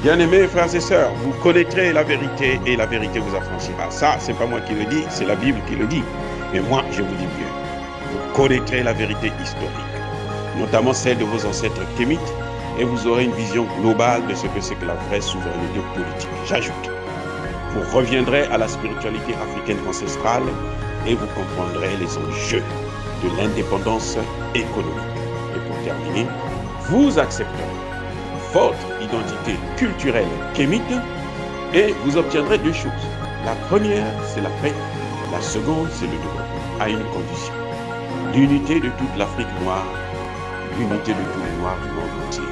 Bien-aimés frères et sœurs, vous connaîtrez la vérité et la vérité vous affranchira. Ça, c'est pas moi qui le dis, c'est la Bible qui le dit. Mais moi, je vous dis mieux. Vous connaîtrez la vérité historique, notamment celle de vos ancêtres kémites, et vous aurez une vision globale de ce que c'est que la vraie souveraineté politique. J'ajoute, vous reviendrez à la spiritualité africaine ancestrale et vous comprendrez les enjeux de l'indépendance économique. Et pour terminer, vous accepterez votre identité culturelle kémite et vous obtiendrez deux choses. La première, c'est la paix. La seconde, c'est le développement, à une condition. L'unité de toute l'Afrique noire, l'unité de tous les Noirs du monde entier.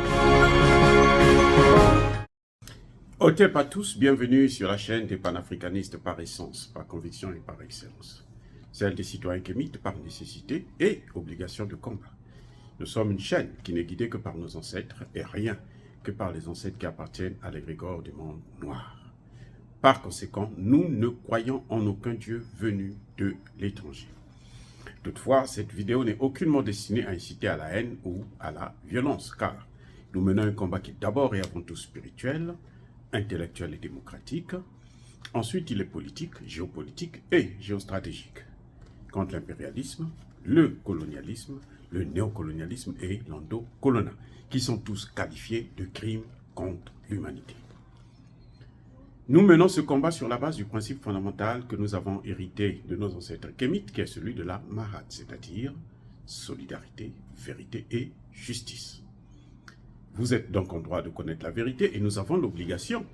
Otep à tous, bienvenue sur la chaîne des panafricanistes par essence, par conviction et par excellence. Celle des citoyens kémites par nécessité et obligation de combat. Nous sommes une chaîne qui n'est guidée que par nos ancêtres et rien que par les ancêtres qui appartiennent à l'égrégore du monde noir. Par conséquent, nous ne croyons en aucun Dieu venu de l'étranger. Toutefois, cette vidéo n'est aucunement destinée à inciter à la haine ou à la violence, car nous menons un combat qui est d'abord et avant tout spirituel, intellectuel et démocratique. Ensuite, il est politique, géopolitique et géostratégique. Contre l'impérialisme, le colonialisme, le néocolonialisme et l'endocolonat, qui sont tous qualifiés de crimes contre l'humanité. Nous menons ce combat sur la base du principe fondamental que nous avons hérité de nos ancêtres kémites, qui est celui de la Mahat, c'est-à-dire solidarité, vérité et justice. Vous êtes donc en droit de connaître la vérité et nous avons l'obligation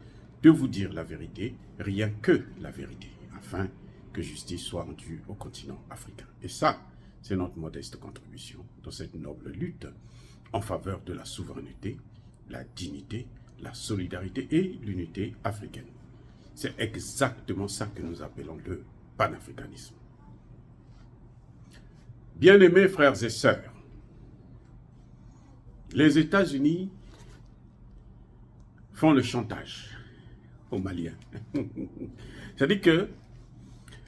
de vous dire la vérité, rien que la vérité, afin que justice soit rendue au continent africain. Et ça, c'est notre modeste contribution dans cette noble lutte en faveur de la souveraineté, la dignité, la solidarité et l'unité africaine. C'est exactement ça que nous appelons le panafricanisme. Bien-aimés frères et sœurs, les États-Unis font le chantage aux Maliens. C'est-à-dire que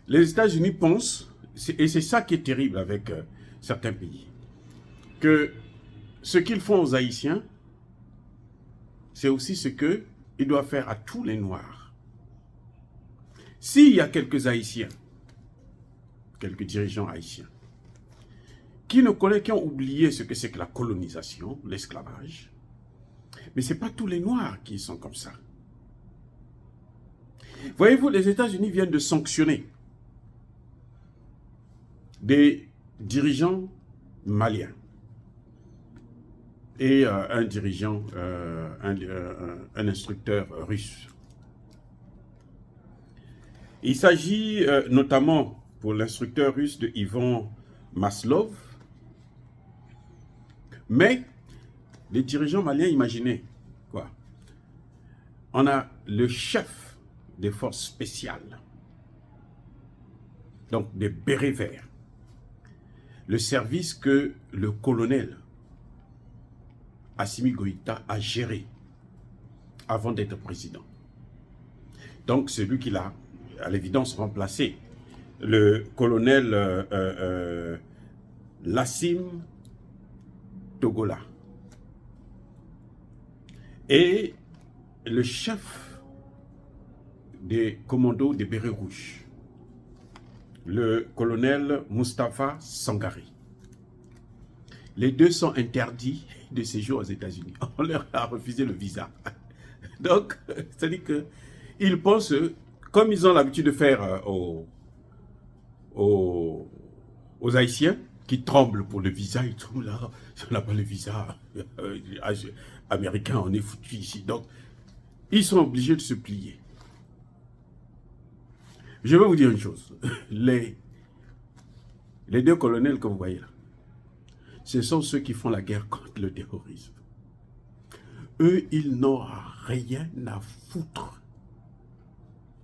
les États-Unis pensent, et c'est ça qui est terrible avec certains pays, que ce qu'ils font aux Haïtiens, c'est aussi ce qu'ils doivent faire à tous les Noirs. S'il y a quelques Haïtiens, quelques dirigeants haïtiens, qui ont oublié ce que c'est que la colonisation, l'esclavage, mais ce n'est pas tous les Noirs qui sont comme ça. Voyez-vous, les États-Unis viennent de sanctionner des dirigeants maliens et un dirigeant, un instructeur russe. Il s'agit notamment pour l'instructeur russe de Ivan Maslov, mais les dirigeants maliens, imaginez quoi? On a le chef des forces spéciales, donc des bérets verts, le service que le colonel Assimi Goïta a géré avant d'être président. Donc c'est lui qui l'a, à l'évidence, remplacé. Le colonel Lassim Togola. Et le chef des commandos des Bérets Rouges, le colonel Mustafa Sangari. Les deux sont interdits de séjour aux États-Unis. On leur a refusé le visa. Donc, c'est-à-dire qu'ils pensent, comme ils ont l'habitude de faire aux Haïtiens, qui tremblent pour le visa, ils trouvent là, si on n'a pas le visa américain, on est foutu ici. Donc, ils sont obligés de se plier. Je vais vous dire une chose. Les deux colonels que vous voyez là, ce sont ceux qui font la guerre contre le terrorisme. Eux, ils n'ont rien à foutre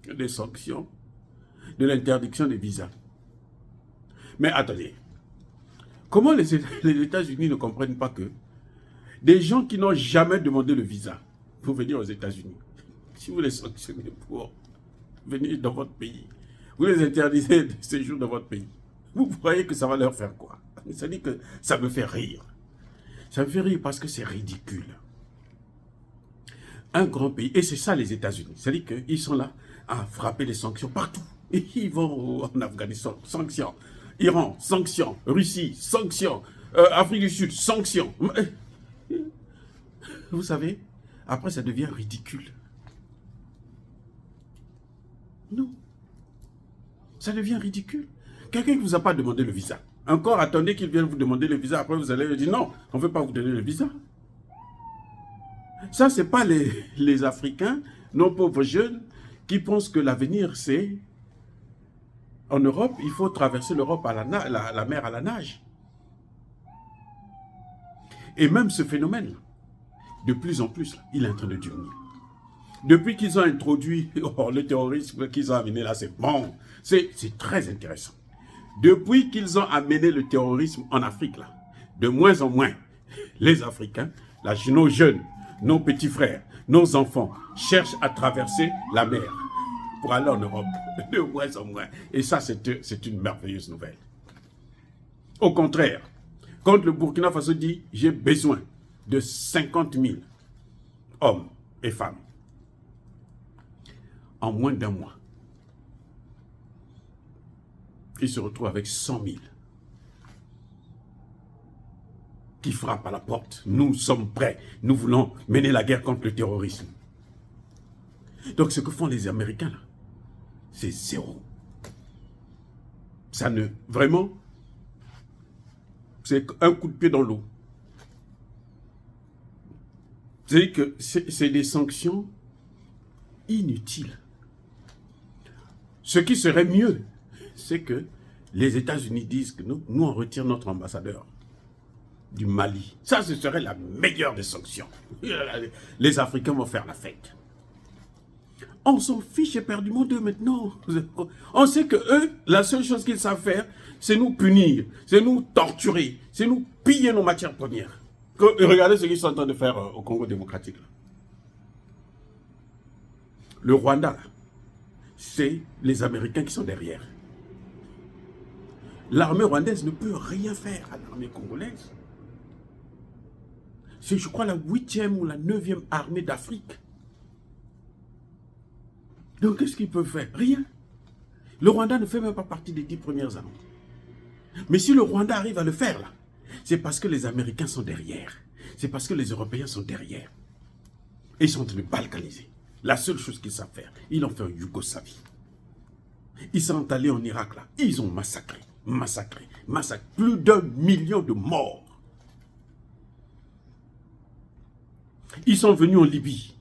des sanctions, de l'interdiction des visas. Mais attendez, comment les États-Unis ne comprennent pas que des gens qui n'ont jamais demandé le visa pour venir aux États-Unis, si vous les sanctionnez pour venir dans votre pays, vous les interdisez de séjour dans votre pays, vous croyez que ça va leur faire quoi? Ça dit que ça me fait rire. Ça me fait rire parce que c'est ridicule. Un grand pays. Et c'est ça les États-Unis. C'est-à-dire qu'ils sont là à frapper les sanctions partout. Et ils vont en Afghanistan, sanctions. Iran, sanctions. Russie, sanctions. Afrique du Sud, sanctions. Vous savez, après ça devient ridicule. Non. Ça devient ridicule. Quelqu'un qui ne vous a pas demandé le visa. Encore attendez qu'il vienne vous demander le visa. Après vous allez lui dire non, on ne veut pas vous donner le visa. Ça, ce n'est pas les Africains, nos pauvres jeunes, qui pensent que l'avenir, c'est... En Europe, il faut traverser l'Europe à la mer à la nage. Et même ce phénomène, de plus en plus, il est en train de diminuer. Depuis qu'ils ont introduit le terrorisme qu'ils ont amené là, c'est bon. C'est très intéressant. Depuis qu'ils ont amené le terrorisme en Afrique, là, de moins en moins, les Africains, nos jeunes, nos petits frères, nos enfants cherchent à traverser la mer pour aller en Europe, de moins en moins. Et ça, c'est une merveilleuse nouvelle. Au contraire, quand le Burkina Faso dit « j'ai besoin de 50 000 hommes et femmes », en moins d'un mois, il se retrouve avec 100 000 qui frappent à la porte. Nous sommes prêts, nous voulons mener la guerre contre le terrorisme. Donc ce que font les Américains là, c'est zéro. Ça ne... Vraiment, c'est un coup de pied dans l'eau. C'est que c'est des sanctions inutiles. Ce qui serait mieux, c'est que les États-Unis disent que nous, on retire notre ambassadeur du Mali. Ça, ce serait la meilleure des sanctions. Les Africains vont faire la fête. On s'en fiche éperdument d'eux maintenant. On sait que eux, la seule chose qu'ils savent faire, c'est nous punir, c'est nous torturer, c'est nous piller nos matières premières. Regardez ce qu'ils sont en train de faire au Congo démocratique. Là. Le Rwanda, c'est les Américains qui sont derrière. L'armée rwandaise ne peut rien faire à l'armée congolaise. C'est, je crois, la 8e ou la 9e armée d'Afrique. Donc, qu'est-ce qu'ils peuvent faire? Rien. Le Rwanda ne fait même pas partie des 10 premières armées. Mais si le Rwanda arrive à le faire, là, c'est parce que les Américains sont derrière. C'est parce que les Européens sont derrière. Et ils sont en train de balkaniser. La seule chose qu'ils savent faire, ils l'ont fait en Yougoslavie. Ils sont allés en Irak, là. Ils ont massacré. Plus d'1 million de morts. Ils sont venus en Libye.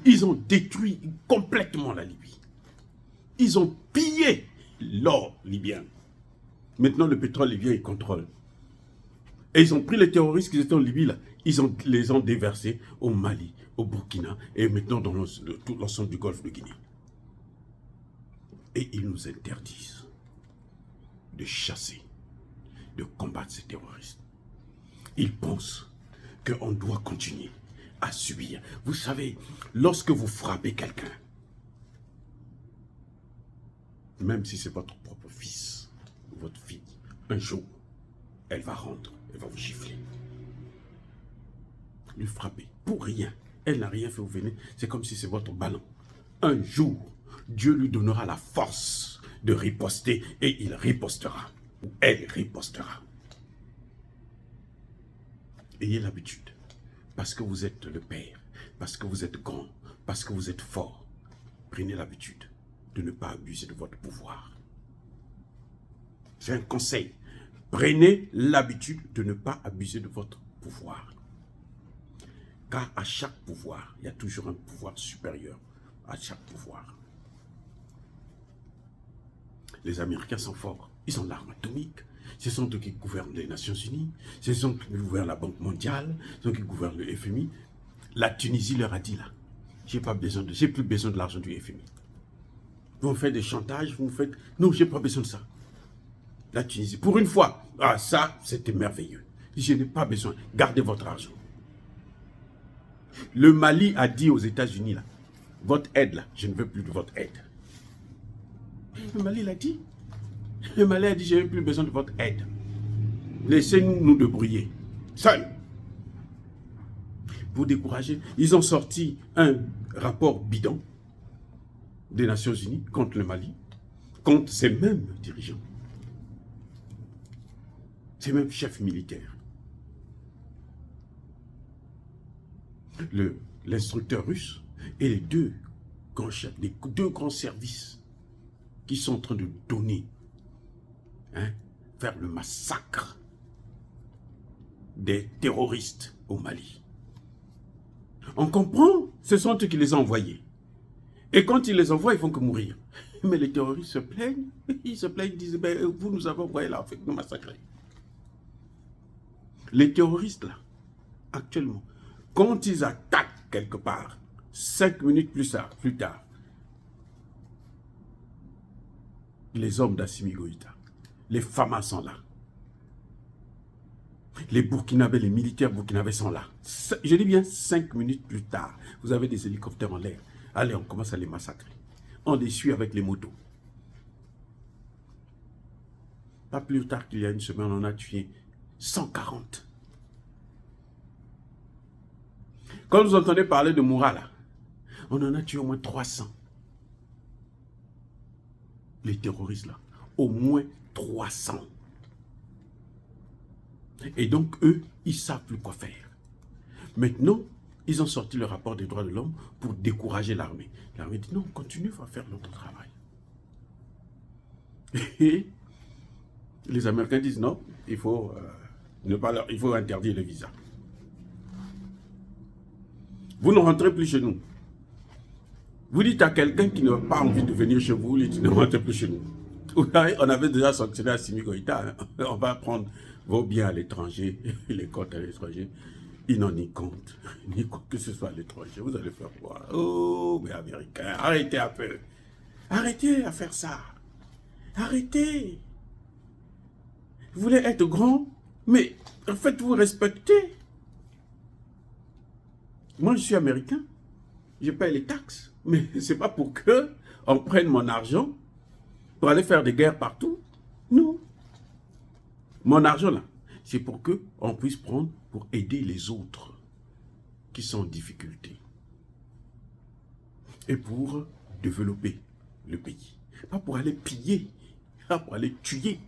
Ils ont détruit complètement la Libye. Ils ont pillé l'or libyen. Maintenant, le pétrole libyen, ils contrôlent. Et ils ont pris les terroristes qui étaient en Libye, là. Les ont déversés au Mali, au Burkina, et maintenant dans tout l'ensemble du golfe de Guinée. Et ils nous interdisent de chasser, de combattre ces terroristes. Ils pensent qu'on doit continuer à subir. Vous savez, lorsque vous frappez quelqu'un, même si c'est votre propre fils, ou votre fille, un jour, elle va rentrer, elle va vous gifler. Lui frapper, pour rien. Elle n'a rien fait, vous venez, c'est comme si c'est votre ballon. Un jour, Dieu lui donnera la force de riposter et il ripostera. Ou elle ripostera. Ayez l'habitude. Parce que vous êtes le Père, parce que vous êtes grand, parce que vous êtes fort. Prenez l'habitude de ne pas abuser de votre pouvoir. C'est un conseil. Prenez l'habitude de ne pas abuser de votre pouvoir. Car à chaque pouvoir, il y a toujours un pouvoir supérieur à chaque pouvoir. Les Américains sont forts. Ils ont l'arme atomique. Ce sont eux qui gouvernent les Nations Unies. Ce sont eux qui gouvernent la Banque mondiale. Ce sont eux qui gouvernent le FMI. La Tunisie leur a dit là, j'ai plus besoin de l'argent du FMI. Vous me faites des chantages, vous me faites... Non, j'ai pas besoin de ça. La Tunisie, pour une fois, ah ça, c'était merveilleux. Je n'ai pas besoin. Gardez votre argent. Le Mali a dit aux États-Unis là, votre aide là, je ne veux plus de votre aide. Le Mali l'a dit. Le Mali a dit, je n'ai plus besoin de votre aide. Laissez-nous nous débrouiller. Seuls. pour décourager. Ils ont sorti un rapport bidon des Nations Unies contre le Mali, contre ces mêmes dirigeants, ces mêmes chefs militaires. L'instructeur russe et les deux grands chefs, les deux grands services qui sont en train de donner vers le massacre des terroristes au Mali. On comprend, ce sont eux qui les ont envoyés. Et quand ils les envoient, ils font que mourir. Mais les terroristes se plaignent, ils disent, ben, vous nous avez envoyé là, fait nous massacrer. Les terroristes là, actuellement, quand ils attaquent quelque part, 5 minutes plus tard, les hommes d'Assimi Goïta, les Famas sont là. Les Burkinabés, les militaires burkinabés sont là. Je dis bien 5 minutes plus tard, vous avez des hélicoptères en l'air. Allez, on commence à les massacrer. On les suit avec les motos. Pas plus tard qu'il y a une semaine, on en a tué 140. Quand vous entendez parler de Moura, là, on en a tué au moins 300. Les terroristes, là, au moins 300. Et donc, eux, ils ne savent plus quoi faire. Maintenant, ils ont sorti le rapport des droits de l'homme pour décourager l'armée. L'armée dit non, continue à faire notre travail. Et les Américains disent non, il faut, il faut interdire les visas. Vous ne rentrez plus chez nous. Vous dites à quelqu'un qui n'a pas envie de venir chez vous, il dit ne rentrez plus chez nous. On avait déjà sanctionné Assimi Goïta, on va prendre vos biens à l'étranger, les comptes à l'étranger. Ils n'ont ni compte, ni quoi que ce soit à l'étranger. Vous allez faire quoi? Oh, mais Américains, arrêtez à faire. Arrêtez à faire ça. Arrêtez. Vous voulez être grand, mais faites-vous respecter. Moi, je suis américain. Je paye les taxes. Mais ce n'est pas pour que on prenne mon argent pour aller faire des guerres partout. Non. Mon argent, là, c'est pour qu'on puisse prendre pour aider les autres qui sont en difficulté. Et pour développer le pays. Pas pour aller piller, pas pour aller tuer.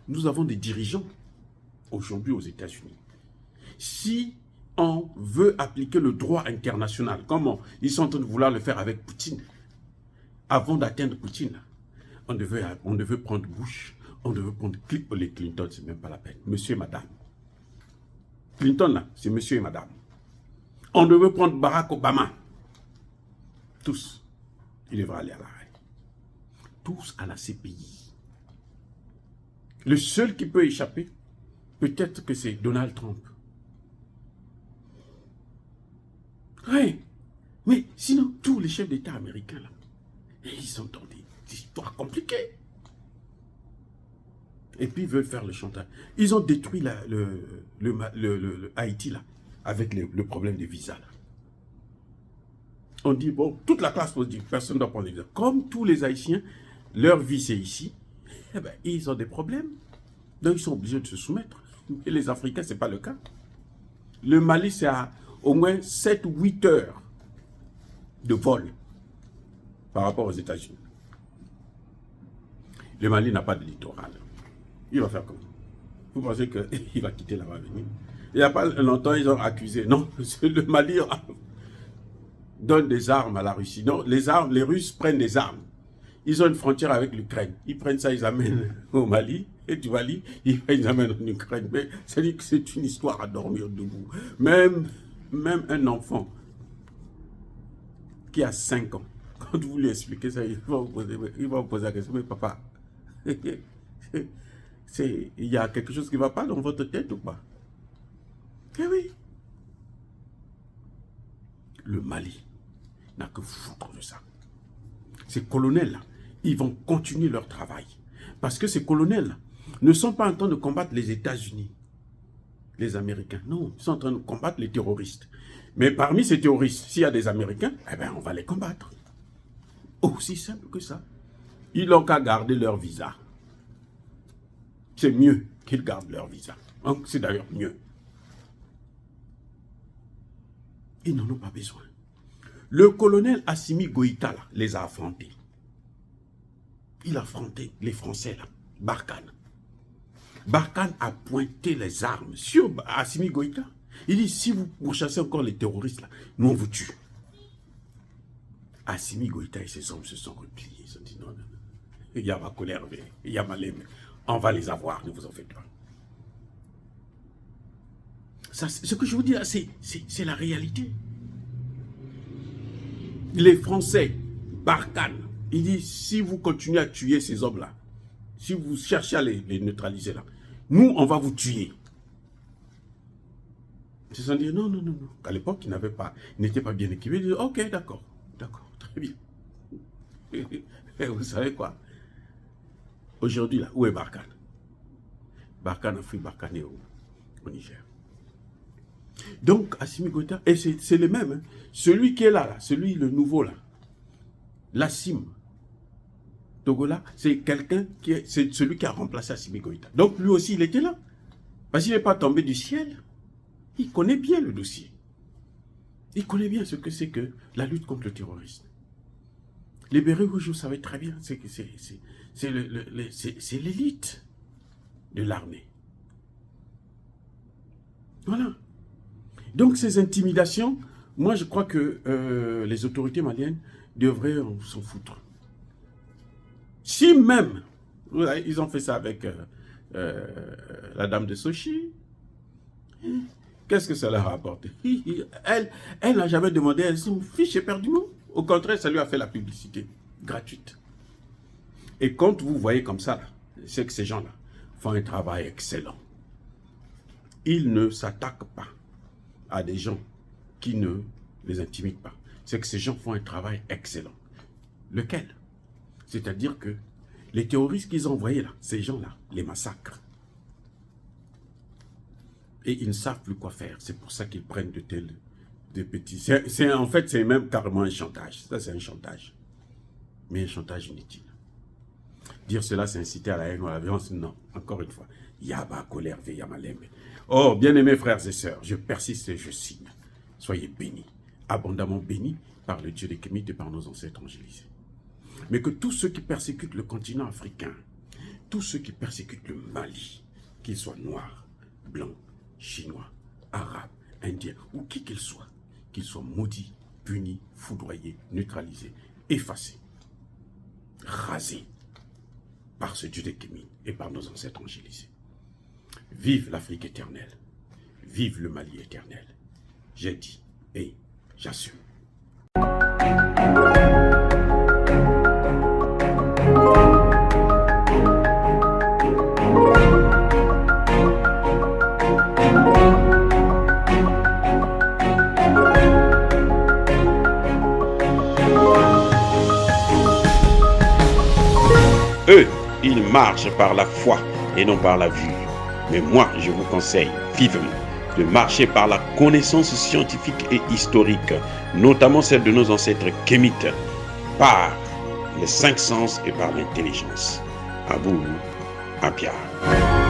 Nous avons des dirigeants aujourd'hui aux États-Unis. Si on veut appliquer le droit international, comment ils sont en train de vouloir le faire avec Poutine, avant d'atteindre Poutine, on devait prendre Bush, on devait prendre les Clinton, c'est même pas la peine, monsieur et madame. Clinton, là, c'est monsieur et madame. On devait prendre Barack Obama. Tous, ils devraient aller à l'arrêt. Tous à la CPI. Le seul qui peut échapper, peut-être que c'est Donald Trump. Oui, mais sinon, tous les chefs d'État américains, là, ils sont dans des histoires compliquées. Et puis, ils veulent faire le chantage. Ils ont détruit le Haïti, là, avec le problème des visas, là. On dit, bon, toute la classe positive, personne ne doit prendre des visas. Comme tous les Haïtiens, leur vie, c'est ici, eh ben, ils ont des problèmes. Donc, ils sont obligés de se soumettre. Et les Africains, ce n'est pas le cas. Le Mali, c'est à au moins 7 ou 8 heures de vol par rapport aux États-Unis. Le Mali n'a pas de littoral. Il va faire comment? Vous pensez qu'il va quitter là-bas venir? Il n'y a pas longtemps, ils ont accusé. Non, le Mali donne des armes à la Russie. Non, les Russes prennent des armes. Ils ont une frontière avec l'Ukraine. Ils prennent ça, ils amènent au Mali. Et du Mali, ils amènent en Ukraine. Mais ça dit que c'est une histoire à dormir debout. Même un enfant qui a 5 ans, quand vous lui expliquez ça, il va vous poser la question, mais papa, il y a quelque chose qui ne va pas dans votre tête ou pas? Eh oui. Le Mali n'a que foutre de ça. Ces colonels-là, ils vont continuer leur travail. Parce que ces colonels-là ne sont pas en train de combattre les États-Unis, les Américains. Non, ils sont en train de combattre les terroristes. Mais parmi ces terroristes, s'il y a des Américains, eh bien, on va les combattre. Aussi simple que ça. Ils n'ont qu'à garder leur visa. C'est mieux qu'ils gardent leur visa. C'est d'ailleurs mieux. Ils n'en ont pas besoin. Le colonel Assimi Goïta là, les a affrontés. Il a affronté les Français là, Barkhane. Barkhane a pointé les armes sur Assimi Goïta. Il dit, si vous pourchassez encore les terroristes là, nous on vous tue. Assimi Goïta et ses hommes se sont repliés. Ils ont dit, non, non, non. Il y a ma colère, il y a ma lème. On va les avoir, ne vous en faites pas. Ça, ce que je vous dis là, c'est la réalité. Les Français, Barkhane, il dit, si vous continuez à tuer ces hommes-là, si vous cherchez à les neutraliser là, nous, on va vous tuer. Ils se sont dit, non, non, non, non. À l'époque, ils n'étaient pas bien équipés. Ils disaient, ok, d'accord, très bien. Et vous savez quoi? Aujourd'hui, là, où est Barkhane? Barkhane a fui Barkhane au Niger. Donc, Assimi Goïta, et c'est le même, hein. Celui qui est là, celui, le nouveau là, Lassim Togola, c'est quelqu'un c'est celui qui a remplacé Assimi Goïta. Donc, lui aussi, il était là. Parce qu'il n'est pas tombé du ciel. Il connaît bien le dossier. Il connaît bien ce que c'est que la lutte contre le terrorisme. Les bérets rouges, vous savez très bien, c'est l'élite de l'armée. Voilà. Donc ces intimidations, moi je crois que les autorités maliennes devraient s'en foutre. Si même, ils ont fait ça avec la dame de Sochi, qu'est-ce que ça leur a apporté? Elle n'a jamais demandé, elle s'en fiche éperdument. Au contraire, ça lui a fait la publicité gratuite. Et quand vous voyez comme ça, c'est que ces gens-là font un travail excellent. Ils ne s'attaquent pas à des gens qui ne les intimident pas. C'est que ces gens font un travail excellent. Lequel? C'est-à-dire que les terroristes qu'ils ont envoyés là, ces gens-là, les massacrent. Et ils ne savent plus quoi faire. C'est pour ça qu'ils prennent de petits... En fait, c'est même carrément un chantage. Ça, c'est un chantage. Mais un chantage inutile. Dire cela, c'est inciter à la haine ou à la violence. Non, encore une fois. Yaba, colère, Yamalembe. Oh, bien-aimés frères et sœurs, je persiste et je signe. Soyez bénis, abondamment bénis par le Dieu des Kémites et par nos ancêtres angélisés. Mais que tous ceux qui persécutent le continent africain, tous ceux qui persécutent le Mali, qu'ils soient noirs, blancs, chinois, arabes, indiens, ou qui qu'ils soient maudits, punis, foudroyés, neutralisés, effacés, rasés par ce Dieu des Kémites et par nos ancêtres angélisés. Vive l'Afrique éternelle, vive le Mali éternel. J'ai dit et j'assume. Eux, ils marchent par la foi et non par la vue. Mais moi, je vous conseille vivement de marcher par la connaissance scientifique et historique, notamment celle de nos ancêtres kémites, par les 5 sens et par l'intelligence. À vous, à Pierre.